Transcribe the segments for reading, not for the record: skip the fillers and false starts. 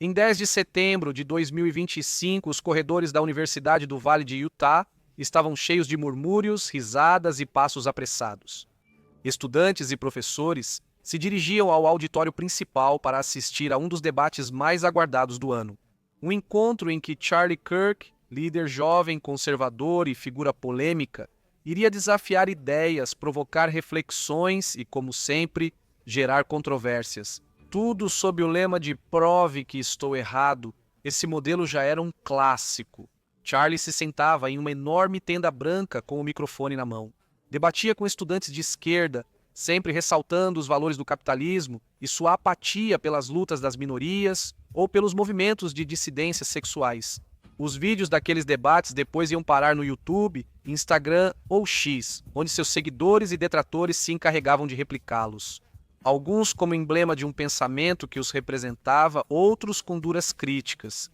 Em 10 de setembro de 2025, os corredores da Universidade do Vale de Utah estavam cheios de murmúrios, risadas e passos apressados. Estudantes e professores se dirigiam ao auditório principal para assistir a um dos debates mais aguardados do ano. Um encontro em que Charlie Kirk, líder jovem, conservador e figura polêmica, iria desafiar ideias, provocar reflexões e, como sempre, gerar controvérsias. Tudo sob o lema de "prove que estou errado". Esse modelo já era um clássico. Charlie se sentava em uma enorme tenda branca com o microfone na mão. Debatia com estudantes de esquerda, sempre ressaltando os valores do capitalismo e sua apatia pelas lutas das minorias ou pelos movimentos de dissidências sexuais. Os vídeos daqueles debates depois iam parar no YouTube, Instagram ou X, onde seus seguidores e detratores se encarregavam de replicá-los. Alguns como emblema de um pensamento que os representava, outros com duras críticas.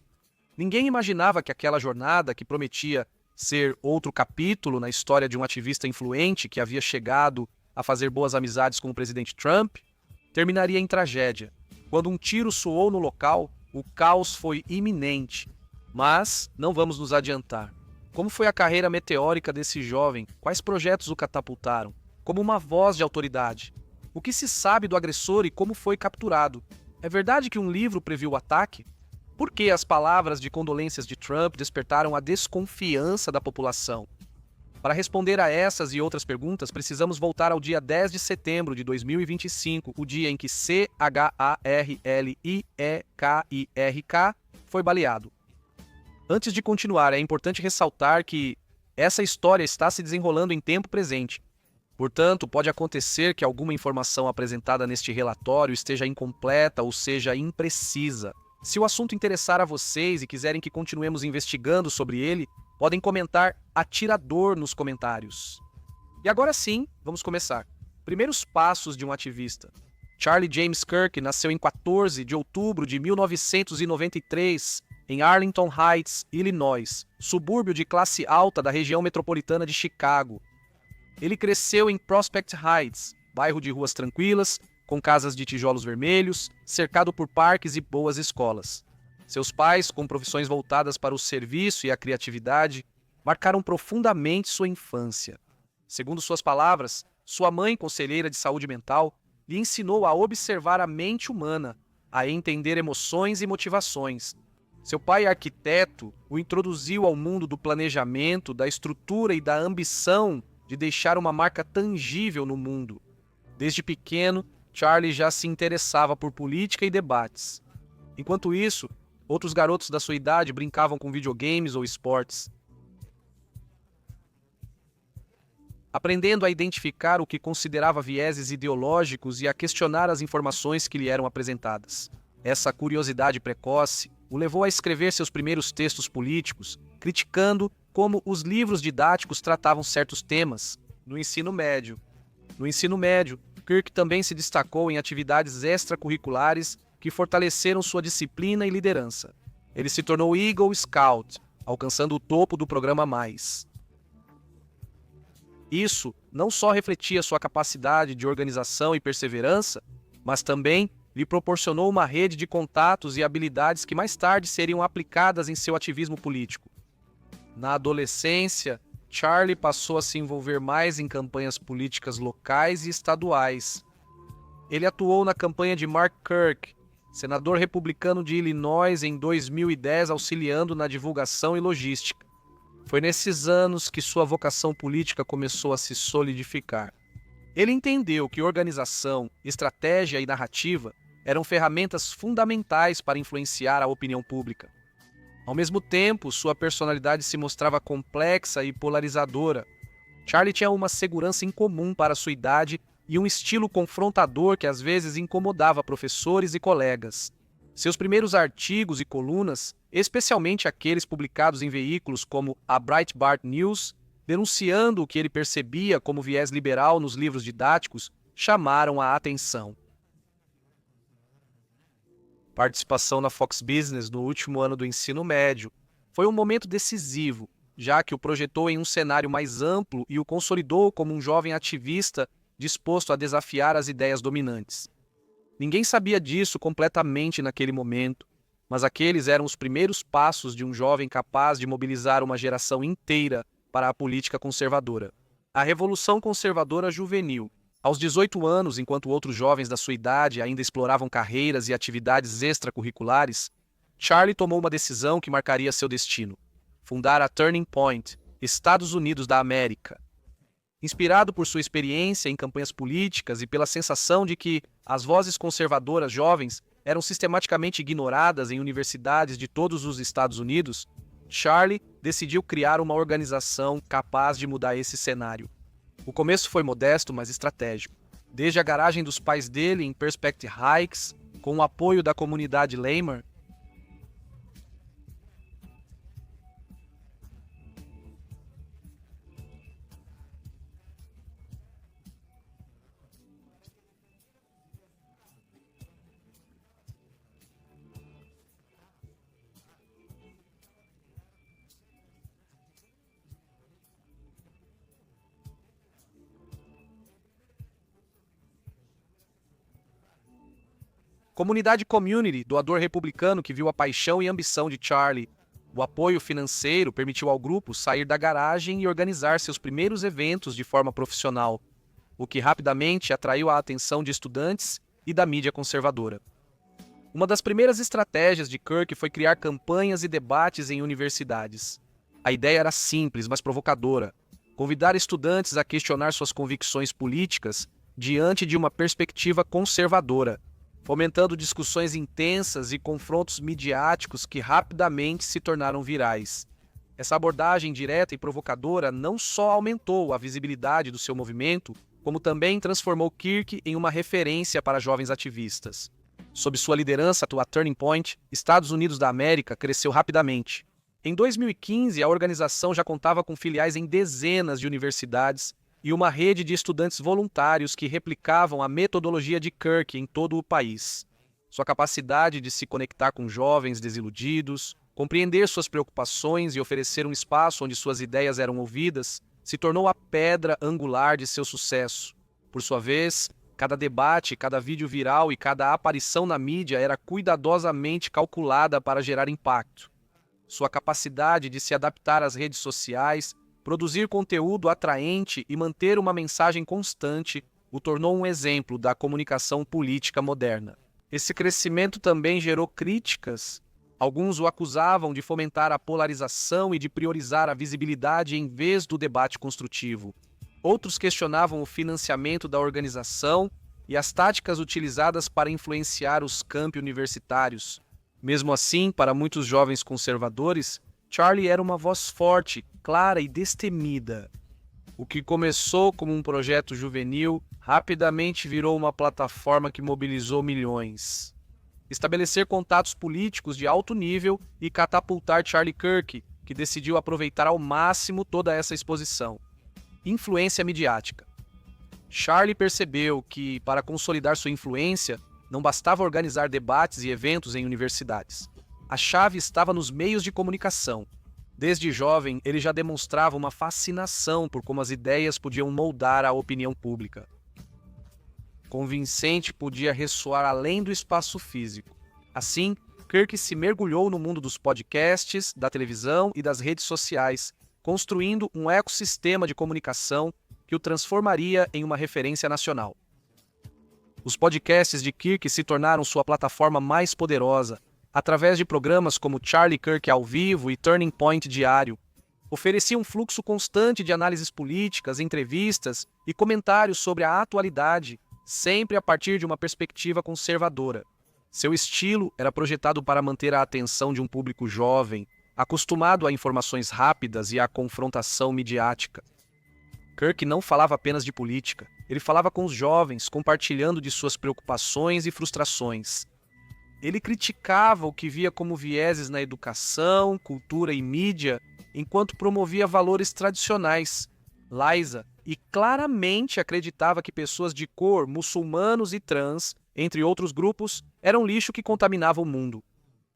Ninguém imaginava que aquela jornada, que prometia ser outro capítulo na história de um ativista influente que havia chegado a fazer boas amizades com o presidente Trump, terminaria em tragédia. Quando um tiro soou no local, o caos foi iminente. Mas não vamos nos adiantar. Como foi a carreira meteórica desse jovem? Quais projetos o catapultaram? Como uma voz de autoridade. O que se sabe do agressor e como foi capturado? É verdade que um livro previu o ataque? Por que as palavras de condolências de Trump despertaram a desconfiança da população? Para responder a essas e outras perguntas, precisamos voltar ao dia 10 de setembro de 2025, o dia em que Charlie foi baleado. Antes de continuar, é importante ressaltar que essa história está se desenrolando em tempo presente. Portanto, pode acontecer que alguma informação apresentada neste relatório esteja incompleta ou seja imprecisa. Se o assunto interessar a vocês e quiserem que continuemos investigando sobre ele, podem comentar "atirador" nos comentários. E agora sim, vamos começar. Primeiros passos de um ativista. Charlie James Kirk nasceu em 14 de outubro de 1993, em Arlington Heights, Illinois, subúrbio de classe alta da região metropolitana de Chicago. Ele cresceu em Prospect Heights, bairro de ruas tranquilas, com casas de tijolos vermelhos, cercado por parques e boas escolas. Seus pais, com profissões voltadas para o serviço e a criatividade, marcaram profundamente sua infância. Segundo suas palavras, sua mãe, conselheira de saúde mental, lhe ensinou a observar a mente humana, a entender emoções e motivações. Seu pai, arquiteto, o introduziu ao mundo do planejamento, da estrutura e da ambição de deixar uma marca tangível no mundo. Desde pequeno, Charlie já se interessava por política e debates. Enquanto isso, outros garotos da sua idade brincavam com videogames ou esportes. Aprendendo a identificar o que considerava vieses ideológicos e a questionar as informações que lhe eram apresentadas. Essa curiosidade precoce o levou a escrever seus primeiros textos políticos, criticando como os livros didáticos tratavam certos temas. No ensino médio, Kirk também se destacou em atividades extracurriculares que fortaleceram sua disciplina e liderança. Ele se tornou Eagle Scout, alcançando o topo do programa Mais. Isso não só refletia sua capacidade de organização e perseverança, mas também lhe proporcionou uma rede de contatos e habilidades que mais tarde seriam aplicadas em seu ativismo político. Na adolescência, Charlie passou a se envolver mais em campanhas políticas locais e estaduais. Ele atuou na campanha de Mark Kirk, senador republicano de Illinois, em 2010, auxiliando na divulgação e logística. Foi nesses anos que sua vocação política começou a se solidificar. Ele entendeu que organização, estratégia e narrativa eram ferramentas fundamentais para influenciar a opinião pública. Ao mesmo tempo, sua personalidade se mostrava complexa e polarizadora. Charlie tinha uma segurança incomum para sua idade e um estilo confrontador que às vezes incomodava professores e colegas. Seus primeiros artigos e colunas, especialmente aqueles publicados em veículos como a Breitbart News, denunciando o que ele percebia como viés liberal nos livros didáticos, chamaram a atenção. Participação na Fox Business no último ano do ensino médio foi um momento decisivo, já que o projetou em um cenário mais amplo e o consolidou como um jovem ativista disposto a desafiar as ideias dominantes. Ninguém sabia disso completamente naquele momento, mas aqueles eram os primeiros passos de um jovem capaz de mobilizar uma geração inteira para a política conservadora. A Revolução Conservadora Juvenil. Aos 18 anos, enquanto outros jovens da sua idade ainda exploravam carreiras e atividades extracurriculares, Charlie tomou uma decisão que marcaria seu destino: fundar a Turning Point, Estados Unidos da América. Inspirado por sua experiência em campanhas políticas e pela sensação de que as vozes conservadoras jovens eram sistematicamente ignoradas em universidades de todos os Estados Unidos, Charlie decidiu criar uma organização capaz de mudar esse cenário. O começo foi modesto, mas estratégico. Desde a garagem dos pais dele em Prospect Heights, com o apoio da comunidade Lamar, comunidade community, doador republicano que viu a paixão e ambição de Charlie. O apoio financeiro permitiu ao grupo sair da garagem e organizar seus primeiros eventos de forma profissional, o que rapidamente atraiu a atenção de estudantes e da mídia conservadora. Uma das primeiras estratégias de Kirk foi criar campanhas e debates em universidades. A ideia era simples, mas provocadora: convidar estudantes a questionar suas convicções políticas diante de uma perspectiva conservadora, fomentando discussões intensas e confrontos midiáticos que rapidamente se tornaram virais. Essa abordagem direta e provocadora não só aumentou a visibilidade do seu movimento, como também transformou Kirk em uma referência para jovens ativistas. Sob sua liderança, a Turning Point, Estados Unidos da América, cresceu rapidamente. Em 2015, a organização já contava com filiais em dezenas de universidades e uma rede de estudantes voluntários que replicavam a metodologia de Kirk em todo o país. Sua capacidade de se conectar com jovens desiludidos, compreender suas preocupações e oferecer um espaço onde suas ideias eram ouvidas, se tornou a pedra angular de seu sucesso. Por sua vez, cada debate, cada vídeo viral e cada aparição na mídia era cuidadosamente calculada para gerar impacto. Sua capacidade de se adaptar às redes sociais, produzir conteúdo atraente e manter uma mensagem constante o tornou um exemplo da comunicação política moderna. Esse crescimento também gerou críticas. Alguns o acusavam de fomentar a polarização e de priorizar a visibilidade em vez do debate construtivo. Outros questionavam o financiamento da organização e as táticas utilizadas para influenciar os campi universitários. Mesmo assim, para muitos jovens conservadores, Charlie era uma voz forte, clara e destemida. O que começou como um projeto juvenil rapidamente virou uma plataforma que mobilizou milhões. Estabelecer contatos políticos de alto nível e catapultar Charlie Kirk, que decidiu aproveitar ao máximo toda essa exposição. Influência midiática. Charlie percebeu que, para consolidar sua influência, não bastava organizar debates e eventos em universidades. A chave estava nos meios de comunicação. Desde jovem, ele já demonstrava uma fascinação por como as ideias podiam moldar a opinião pública. Convincente podia ressoar além do espaço físico. Assim, Kirk se mergulhou no mundo dos podcasts, da televisão e das redes sociais, construindo um ecossistema de comunicação que o transformaria em uma referência nacional. Os podcasts de Kirk se tornaram sua plataforma mais poderosa, através de programas como Charlie Kirk ao vivo e Turning Point Diário. Oferecia um fluxo constante de análises políticas, entrevistas e comentários sobre a atualidade, sempre a partir de uma perspectiva conservadora. Seu estilo era projetado para manter a atenção de um público jovem, acostumado a informações rápidas e à confrontação midiática. Kirk não falava apenas de política, ele falava com os jovens, compartilhando de suas preocupações e frustrações. Ele criticava o que via como vieses na educação, cultura e mídia, enquanto promovia valores tradicionais. Liza, e claramente acreditava que pessoas de cor, muçulmanos e trans, entre outros grupos, eram lixo que contaminava o mundo.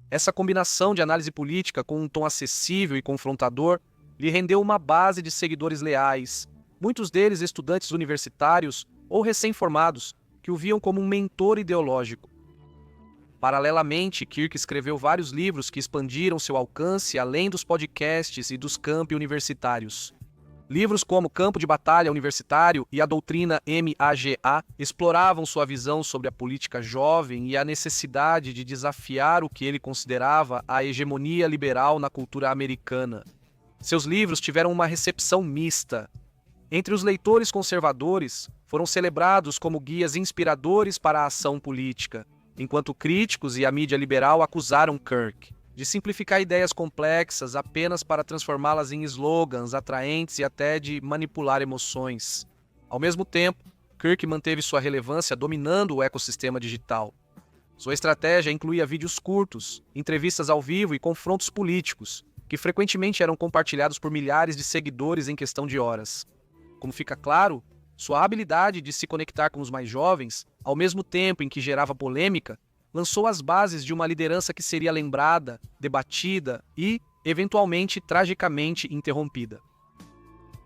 Essa combinação de análise política com um tom acessível e confrontador lhe rendeu uma base de seguidores leais, muitos deles estudantes universitários ou recém-formados, que o viam como um mentor ideológico. Paralelamente, Kirk escreveu vários livros que expandiram seu alcance além dos podcasts e dos campi universitários. Livros como Campo de Batalha Universitário e A Doutrina MAGA exploravam sua visão sobre a política jovem e a necessidade de desafiar o que ele considerava a hegemonia liberal na cultura americana. Seus livros tiveram uma recepção mista. Entre os leitores conservadores, foram celebrados como guias inspiradores para a ação política, enquanto críticos e a mídia liberal acusaram Kirk de simplificar ideias complexas apenas para transformá-las em slogans atraentes e até de manipular emoções. Ao mesmo tempo, Kirk manteve sua relevância dominando o ecossistema digital. Sua estratégia incluía vídeos curtos, entrevistas ao vivo e confrontos políticos, que frequentemente eram compartilhados por milhares de seguidores em questão de horas. Como fica claro, sua habilidade de se conectar com os mais jovens, ao mesmo tempo em que gerava polêmica, lançou as bases de uma liderança que seria lembrada, debatida e, eventualmente, tragicamente interrompida.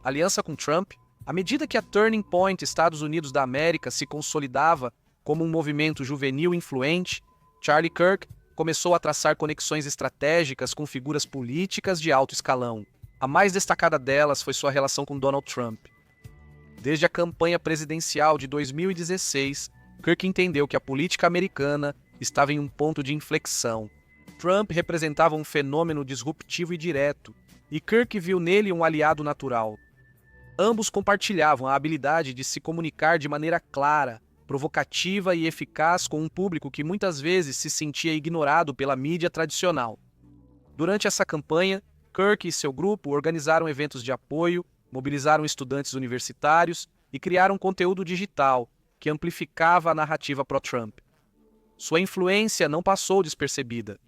Aliança com Trump, à medida que a Turning Point Estados Unidos da América se consolidava como um movimento juvenil influente, Charlie Kirk começou a traçar conexões estratégicas com figuras políticas de alto escalão. A mais destacada delas foi sua relação com Donald Trump. Desde a campanha presidencial de 2016, Kirk entendeu que a política americana estava em um ponto de inflexão. Trump representava um fenômeno disruptivo e direto, e Kirk viu nele um aliado natural. Ambos compartilhavam a habilidade de se comunicar de maneira clara, provocativa e eficaz com um público que muitas vezes se sentia ignorado pela mídia tradicional. Durante essa campanha, Kirk e seu grupo organizaram eventos de apoio, mobilizaram estudantes universitários e criaram conteúdo digital que amplificava a narrativa pró-Trump. Sua influência não passou despercebida.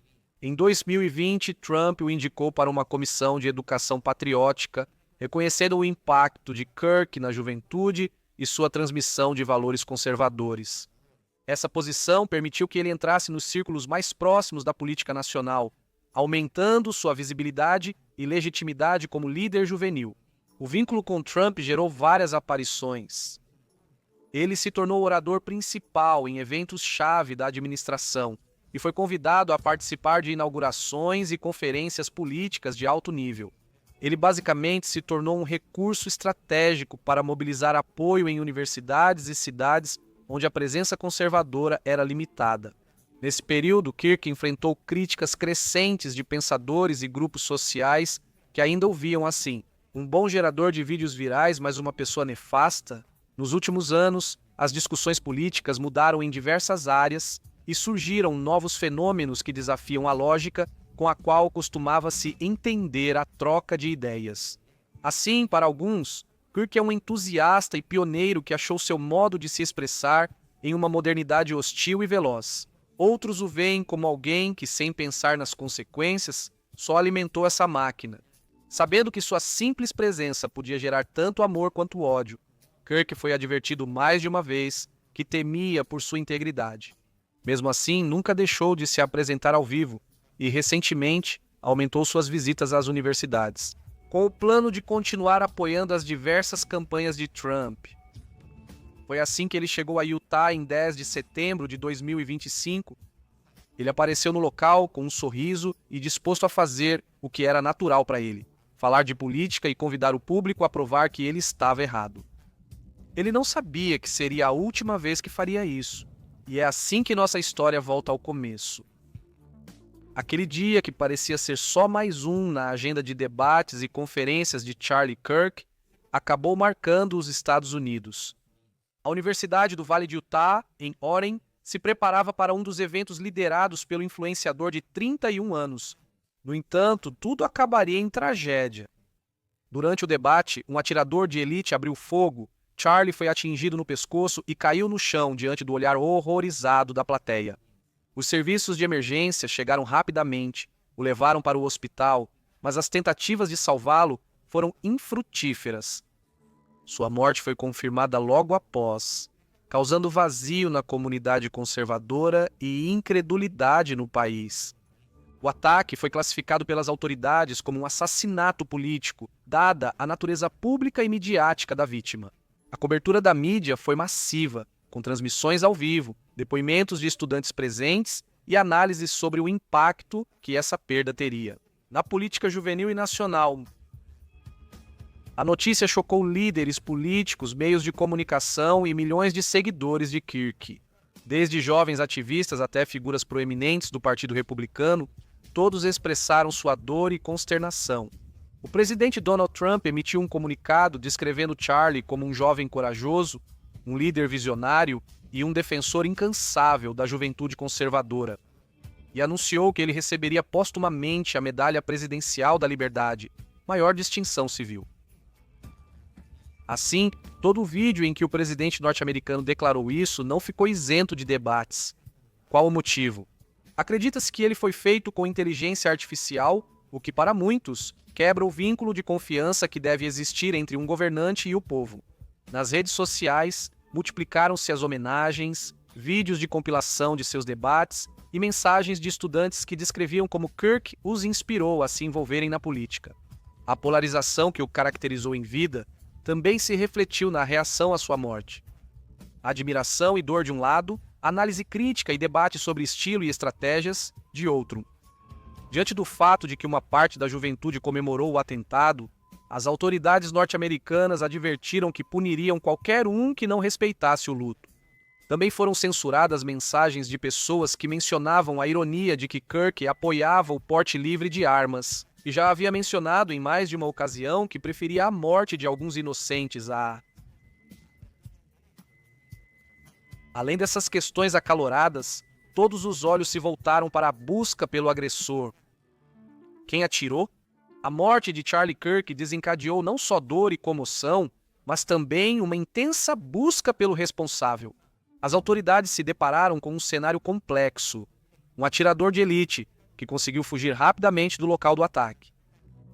Em 2020, Trump o indicou para uma comissão de educação patriótica, reconhecendo o impacto de Kirk na juventude e sua transmissão de valores conservadores. Essa posição permitiu que ele entrasse nos círculos mais próximos da política nacional, aumentando sua visibilidade e legitimidade como líder juvenil. O vínculo com Trump gerou várias aparições. Ele se tornou o orador principal em eventos-chave da administração e foi convidado a participar de inaugurações e conferências políticas de alto nível. Ele basicamente se tornou um recurso estratégico para mobilizar apoio em universidades e cidades onde a presença conservadora era limitada. Nesse período, Kirk enfrentou críticas crescentes de pensadores e grupos sociais que ainda o viam assim: um bom gerador de vídeos virais, mas uma pessoa nefasta. Nos últimos anos, as discussões políticas mudaram em diversas áreas e surgiram novos fenômenos que desafiam a lógica com a qual costumava-se entender a troca de ideias. Assim, para alguns, Kirk é um entusiasta e pioneiro que achou seu modo de se expressar em uma modernidade hostil e veloz. Outros o veem como alguém que, sem pensar nas consequências, só alimentou essa máquina. Sabendo que sua simples presença podia gerar tanto amor quanto ódio, Kirk foi advertido mais de uma vez que temia por sua integridade. Mesmo assim, nunca deixou de se apresentar ao vivo e, recentemente, aumentou suas visitas às universidades, com o plano de continuar apoiando as diversas campanhas de Trump. Foi assim que ele chegou a Utah em 10 de setembro de 2025. Ele apareceu no local com um sorriso e disposto a fazer o que era natural para ele: falar de política e convidar o público a provar que ele estava errado. Ele não sabia que seria a última vez que faria isso, e é assim que nossa história volta ao começo. Aquele dia que parecia ser só mais um na agenda de debates e conferências de Charlie Kirk acabou marcando os Estados Unidos. A Universidade do Vale de Utah, em Orem, se preparava para um dos eventos liderados pelo influenciador de 31 anos. No entanto, tudo acabaria em tragédia. Durante o debate, um atirador de elite abriu fogo. Charlie foi atingido no pescoço e caiu no chão diante do olhar horrorizado da plateia. Os serviços de emergência chegaram rapidamente, o levaram para o hospital, mas as tentativas de salvá-lo foram infrutíferas. Sua morte foi confirmada logo após, causando vazio na comunidade conservadora e incredulidade no país. O ataque foi classificado pelas autoridades como um assassinato político, dada a natureza pública e midiática da vítima. A cobertura da mídia foi massiva, com transmissões ao vivo, depoimentos de estudantes presentes e análises sobre o impacto que essa perda teria na política juvenil e nacional. A notícia chocou líderes políticos, meios de comunicação e milhões de seguidores de Kirk. Desde jovens ativistas até figuras proeminentes do Partido Republicano, todos expressaram sua dor e consternação. O presidente Donald Trump emitiu um comunicado descrevendo Charlie como um jovem corajoso, um líder visionário e um defensor incansável da juventude conservadora, e anunciou que ele receberia póstumamente a Medalha Presidencial da Liberdade, maior distinção civil. Assim, todo o vídeo em que o presidente norte-americano declarou isso não ficou isento de debates. Qual o motivo? Acredita-se que ele foi feito com inteligência artificial, o que para muitos quebra o vínculo de confiança que deve existir entre um governante e o povo. Nas redes sociais, multiplicaram-se as homenagens, vídeos de compilação de seus debates e mensagens de estudantes que descreviam como Kirk os inspirou a se envolverem na política. A polarização que o caracterizou em vida também se refletiu na reação à sua morte. Admiração e dor de um lado, análise crítica e debate sobre estilo e estratégias de outro. Diante do fato de que uma parte da juventude comemorou o atentado, as autoridades norte-americanas advertiram que puniriam qualquer um que não respeitasse o luto. Também foram censuradas mensagens de pessoas que mencionavam a ironia de que Kirk apoiava o porte livre de armas, e já havia mencionado em mais de uma ocasião que preferia a morte de alguns inocentes a... Além dessas questões acaloradas, todos os olhos se voltaram para a busca pelo agressor. Quem atirou? A morte de Charlie Kirk desencadeou não só dor e comoção, mas também uma intensa busca pelo responsável. As autoridades se depararam com um cenário complexo. Um atirador de elite, que conseguiu fugir rapidamente do local do ataque.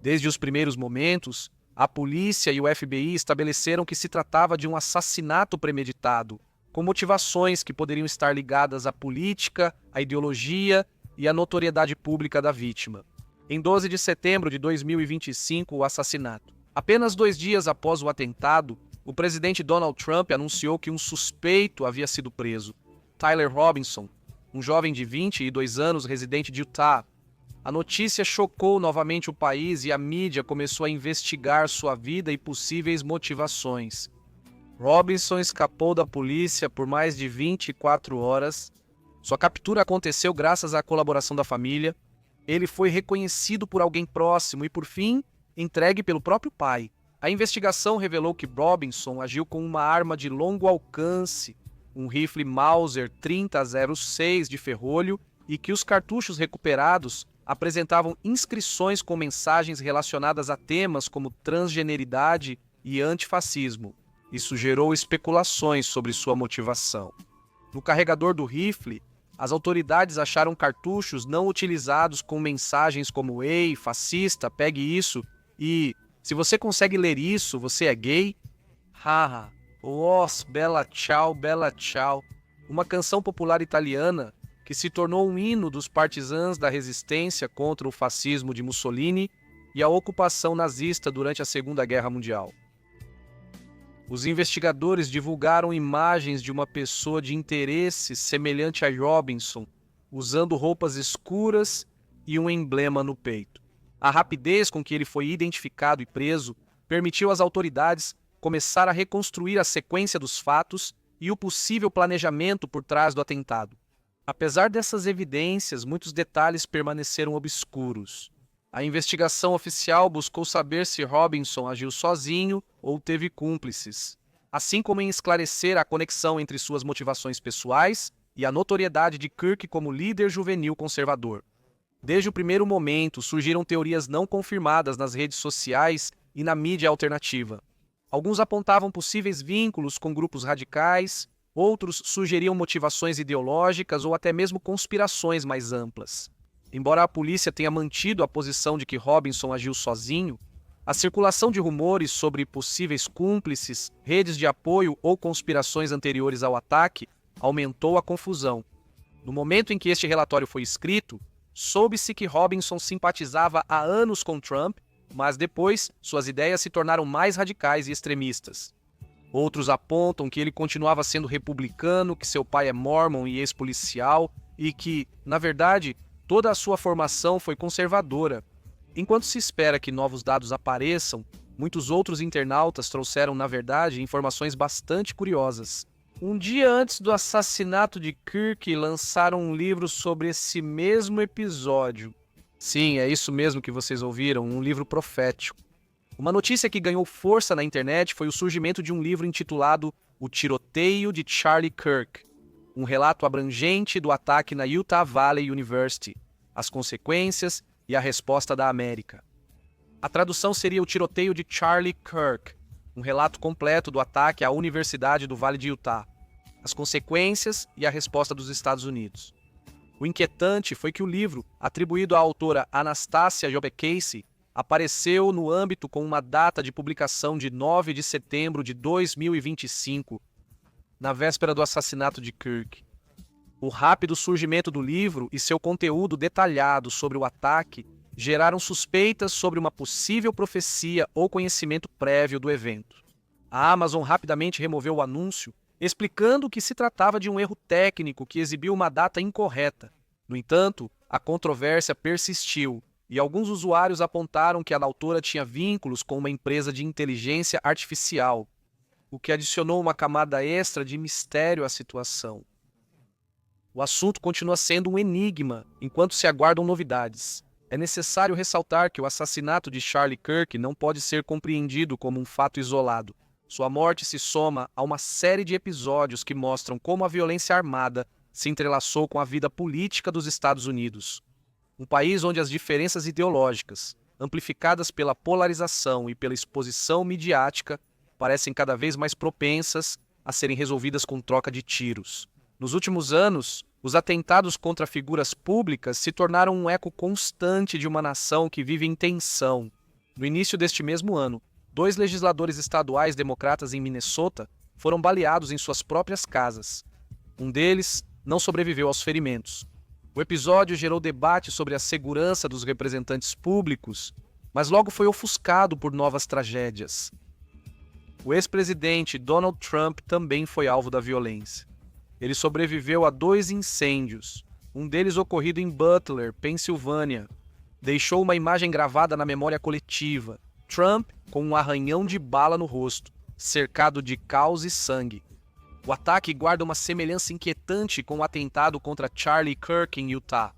Desde os primeiros momentos, a polícia e o FBI estabeleceram que se tratava de um assassinato premeditado, com motivações que poderiam estar ligadas à política, à ideologia e à notoriedade pública da vítima. Em 12 de setembro de 2025, o assassinato. Apenas 2 dias após o atentado, o presidente Donald Trump anunciou que um suspeito havia sido preso, Tyler Robinson, um jovem de 22 anos residente de Utah. A notícia chocou novamente o país e a mídia começou a investigar sua vida e possíveis motivações. Robinson escapou da polícia por mais de 24 horas. Sua captura aconteceu graças à colaboração da família. Ele foi reconhecido por alguém próximo e, por fim, entregue pelo próprio pai. A investigação revelou que Robinson agiu com uma arma de longo alcance, um rifle Mauser 30-06 de ferrolho, e que os cartuchos recuperados apresentavam inscrições com mensagens relacionadas a temas como transgeneridade e antifascismo. Isso gerou especulações sobre sua motivação. No carregador do rifle, as autoridades acharam cartuchos não utilizados com mensagens como "Ei, fascista, pegue isso" e "Se você consegue ler isso, você é gay?" Haha. Os Bella Ciao, Bella Ciao, uma canção popular italiana que se tornou um hino dos partisãs da resistência contra o fascismo de Mussolini e a ocupação nazista durante a Segunda Guerra Mundial. Os investigadores divulgaram imagens de uma pessoa de interesse semelhante a Robinson, usando roupas escuras e um emblema no peito. A rapidez com que ele foi identificado e preso permitiu às autoridades começar a reconstruir a sequência dos fatos e o possível planejamento por trás do atentado. Apesar dessas evidências, muitos detalhes permaneceram obscuros. A investigação oficial buscou saber se Robinson agiu sozinho ou teve cúmplices, assim como em esclarecer a conexão entre suas motivações pessoais e a notoriedade de Kirk como líder juvenil conservador. Desde o primeiro momento, surgiram teorias não confirmadas nas redes sociais e na mídia alternativa. Alguns apontavam possíveis vínculos com grupos radicais, outros sugeriam motivações ideológicas ou até mesmo conspirações mais amplas. Embora a polícia tenha mantido a posição de que Robinson agiu sozinho, a circulação de rumores sobre possíveis cúmplices, redes de apoio ou conspirações anteriores ao ataque aumentou a confusão. No momento em que este relatório foi escrito, soube-se que Robinson simpatizava há anos com Trump, mas depois suas ideias se tornaram mais radicais e extremistas. Outros apontam que ele continuava sendo republicano, que seu pai é mórmon e ex-policial, e que, na verdade, toda a sua formação foi conservadora. Enquanto se espera que novos dados apareçam, muitos outros internautas trouxeram, na verdade, informações bastante curiosas. Um dia antes do assassinato de Kirk, lançaram um livro sobre esse mesmo episódio. Sim, é isso mesmo que vocês ouviram, um livro profético. Uma notícia que ganhou força na internet foi o surgimento de um livro intitulado O Tiroteio de Charlie Kirk, um relato abrangente do ataque na Utah Valley University, as consequências e a resposta da América. A tradução seria O Tiroteio de Charlie Kirk, um relato completo do ataque à Universidade do Vale de Utah, as consequências e a resposta dos Estados Unidos. O inquietante foi que o livro, atribuído à autora Anastasia Jobekasy, apareceu no âmbito com uma data de publicação de 9 de setembro de 2025, na véspera do assassinato de Kirk. O rápido surgimento do livro e seu conteúdo detalhado sobre o ataque geraram suspeitas sobre uma possível profecia ou conhecimento prévio do evento. A Amazon rapidamente removeu o anúncio, explicando que se tratava de um erro técnico que exibiu uma data incorreta. No entanto, a controvérsia persistiu e alguns usuários apontaram que a autora tinha vínculos com uma empresa de inteligência artificial, o que adicionou uma camada extra de mistério à situação. O assunto continua sendo um enigma enquanto se aguardam novidades. É necessário ressaltar que o assassinato de Charlie Kirk não pode ser compreendido como um fato isolado. Sua morte se soma a uma série de episódios que mostram como a violência armada se entrelaçou com a vida política dos Estados Unidos. Um país onde as diferenças ideológicas, amplificadas pela polarização e pela exposição midiática, parecem cada vez mais propensas a serem resolvidas com troca de tiros. Nos últimos anos, os atentados contra figuras públicas se tornaram um eco constante de uma nação que vive em tensão. No início deste mesmo ano, 2 legisladores estaduais democratas em Minnesota foram baleados em suas próprias casas. Um deles não sobreviveu aos ferimentos. O episódio gerou debate sobre a segurança dos representantes públicos, mas logo foi ofuscado por novas tragédias. O ex-presidente Donald Trump também foi alvo da violência. Ele sobreviveu a 2 incêndios, um deles ocorrido em Butler, Pensilvânia. Deixou uma imagem gravada na memória coletiva. Trump com um arranhão de bala no rosto, cercado de caos e sangue. O ataque guarda uma semelhança inquietante com o atentado contra Charlie Kirk em Utah.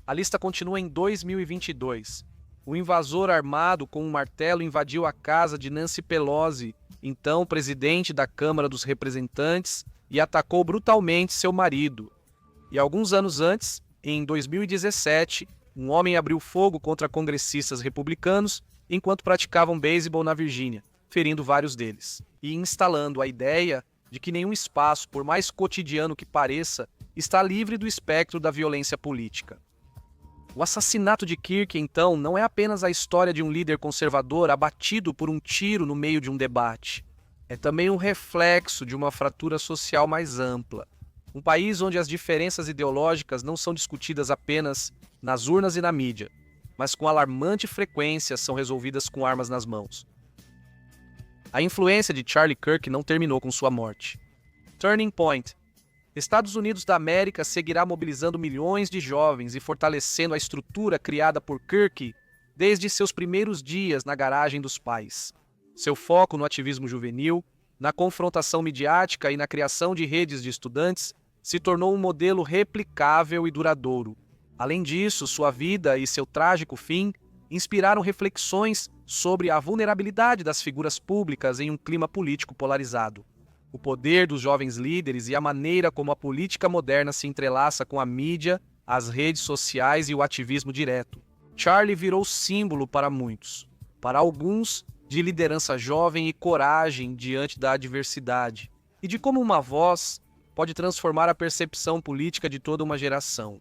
A lista continua em 2022. O invasor armado com um martelo invadiu a casa de Nancy Pelosi, então presidente da Câmara dos Representantes, e atacou brutalmente seu marido. E alguns anos antes, em 2017, um homem abriu fogo contra congressistas republicanos enquanto praticavam beisebol na Virgínia, ferindo vários deles, e instalando a ideia de que nenhum espaço, por mais cotidiano que pareça, está livre do espectro da violência política. O assassinato de Kirk, então, não é apenas a história de um líder conservador abatido por um tiro no meio de um debate. É também um reflexo de uma fratura social mais ampla. Um país onde as diferenças ideológicas não são discutidas apenas nas urnas e na mídia, mas com alarmante frequência são resolvidas com armas nas mãos. A influência de Charlie Kirk não terminou com sua morte. Turning Point. Estados Unidos da América seguirá mobilizando milhões de jovens e fortalecendo a estrutura criada por Kirk desde seus primeiros dias na garagem dos pais. Seu foco no ativismo juvenil, na confrontação midiática e na criação de redes de estudantes se tornou um modelo replicável e duradouro. Além disso, sua vida e seu trágico fim inspiraram reflexões sobre a vulnerabilidade das figuras públicas em um clima político polarizado. O poder dos jovens líderes e a maneira como a política moderna se entrelaça com a mídia, as redes sociais e o ativismo direto. Charlie virou símbolo para muitos. Para alguns, de liderança jovem e coragem diante da adversidade, e de como uma voz pode transformar a percepção política de toda uma geração.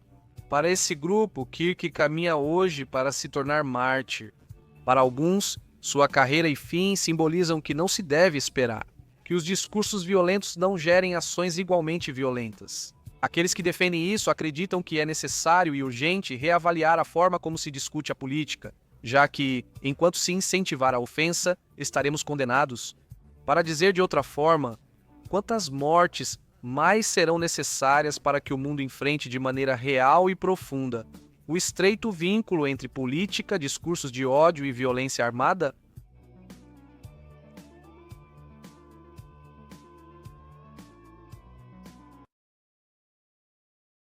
Para esse grupo, Kirk caminha hoje para se tornar mártir. Para alguns, sua carreira e fim simbolizam que não se deve esperar, que os discursos violentos não gerem ações igualmente violentas. Aqueles que defendem isso acreditam que é necessário e urgente reavaliar a forma como se discute a política, já que, enquanto se incentivar a ofensa, estaremos condenados. Para dizer de outra forma, quantas mortes mais serão necessárias para que o mundo enfrente de maneira real e profunda o estreito vínculo entre política, discursos de ódio e violência armada?